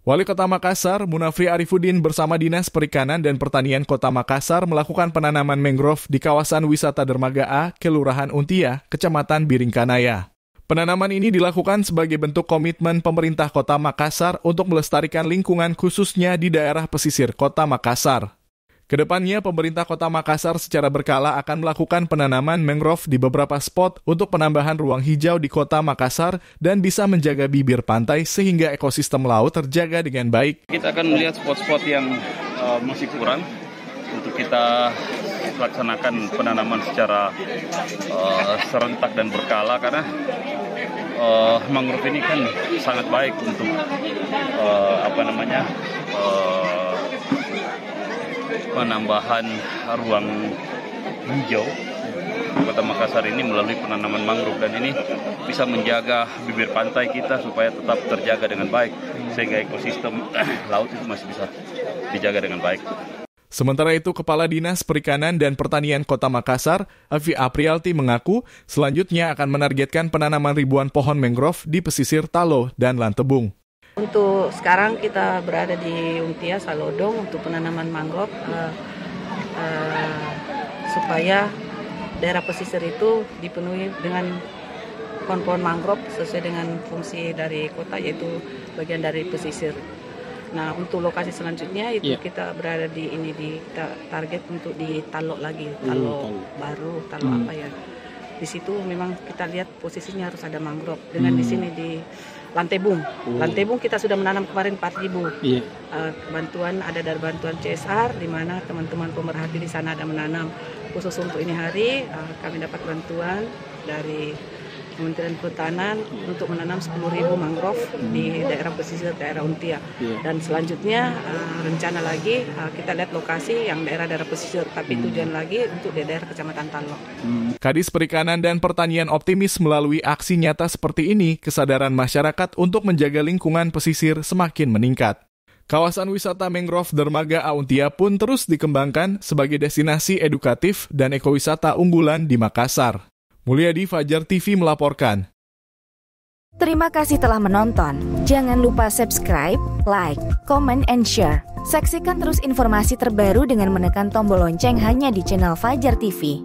Wali Kota Makassar, Munafri Arifuddin bersama Dinas Perikanan dan Pertanian Kota Makassar melakukan penanaman mangrove di kawasan wisata Dermaga A, Kelurahan Untia, Kecamatan Biringkanaya. Penanaman ini dilakukan sebagai bentuk komitmen pemerintah Kota Makassar untuk melestarikan lingkungan khususnya di daerah pesisir Kota Makassar. Kedepannya, pemerintah Kota Makassar secara berkala akan melakukan penanaman mangrove di beberapa spot untuk penambahan ruang hijau di Kota Makassar dan bisa menjaga bibir pantai sehingga ekosistem laut terjaga dengan baik. Kita akan melihat spot-spot yang masih kurang untuk kita laksanakan penanaman secara serentak dan berkala karena mangrove ini kan sangat baik untuk penambahan ruang hijau Kota Makassar ini melalui penanaman mangrove, dan ini bisa menjaga bibir pantai kita supaya tetap terjaga dengan baik sehingga ekosistem laut itu masih bisa dijaga dengan baik. Sementara itu, Kepala Dinas Perikanan dan Pertanian Kota Makassar, Afi Aprialti mengaku selanjutnya akan menargetkan penanaman ribuan pohon mangrove di pesisir Talo dan Lantebung. Untuk sekarang kita berada di Untia, Salodong untuk penanaman mangrove supaya daerah pesisir itu dipenuhi dengan pohon-pohon mangrove sesuai dengan fungsi dari kota, yaitu bagian dari pesisir. Nah, untuk lokasi selanjutnya itu kita berada di target untuk di Talo lagi, Talo baru, Talo Di situ memang kita lihat posisinya harus ada mangrove. Dengan di sini di Lantebung. Lantebung kita sudah menanam kemarin 4.000. Bantuan ada dari bantuan CSR di mana teman-teman pemerhati di sana ada menanam. Khusus untuk ini hari kami dapat bantuan dari Kementerian Pertanian untuk menanam 10.000 mangrove di daerah pesisir daerah Untia. Dan selanjutnya rencana lagi kita lihat lokasi yang daerah-daerah pesisir, tapi tujuan lagi untuk di daerah Kecamatan Talo. Kadis Perikanan dan Pertanian optimis melalui aksi nyata seperti ini, kesadaran masyarakat untuk menjaga lingkungan pesisir semakin meningkat. Kawasan wisata mangrove Dermaga A Untia pun terus dikembangkan sebagai destinasi edukatif dan ekowisata unggulan di Makassar. Mulyadi, Fajar TV melaporkan. Terima kasih telah menonton. Jangan lupa subscribe, like, comment, and share. Saksikan terus informasi terbaru dengan menekan tombol lonceng hanya di channel Fajar TV.